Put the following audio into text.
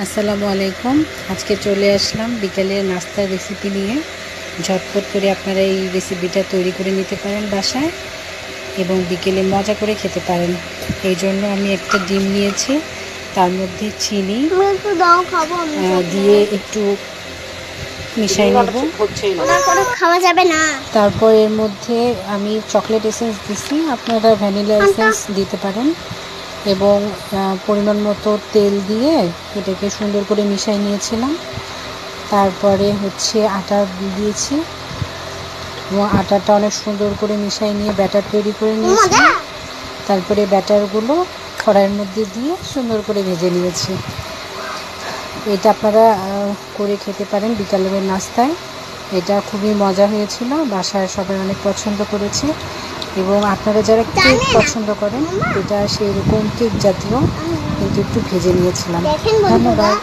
আসসালামু আলাইকুম। আজকে চলে আসলাম বিকেলের নাস্তার রেসিপি নিয়ে। ঝটপট করে আপনারা এই রেসিপিটা তৈরি করে নিতে পারেন বাসায় এবং বিকেলে মজা করে খেতে পারেন। এই জন্য আমি একটা ডিম নিয়েছি, তার মধ্যে চিনি দিয়ে একটু মিশাই নেব। খাওয়া যাবে না। তারপর এর মধ্যে আমি চকলেট এসেন্স দিছি, আপনারা ভ্যানিলা এসেন্স দিতে পারেন এবং পরিমাণ মতো তেল দিয়ে এটাকে সুন্দর করে মিশিয়ে নিয়েছিলাম। তারপরে আটা দিয়েছি এবং আটাটা অনেক সুন্দর করে মিশিয়ে নিয়ে ব্যাটার তৈরি করে নিয়েছি। তারপরে ব্যাটারগুলো কড়াইয়ের মধ্যে দিয়ে সুন্দর করে ভেজে নিয়েছি। এটা আপনারা করে খেতে পারেন বিকালের নাস্তায়। এটা খুবই মজা হয়েছিল, বাসায় সবাই অনেক পছন্দ করেছে। এবং আপনারা যারা কেক পছন্দ করেন, এটা সেই রকম কেক জাতীয় কিন্তু একটু ভেজে নিয়েছিলাম। ধন্যবাদ।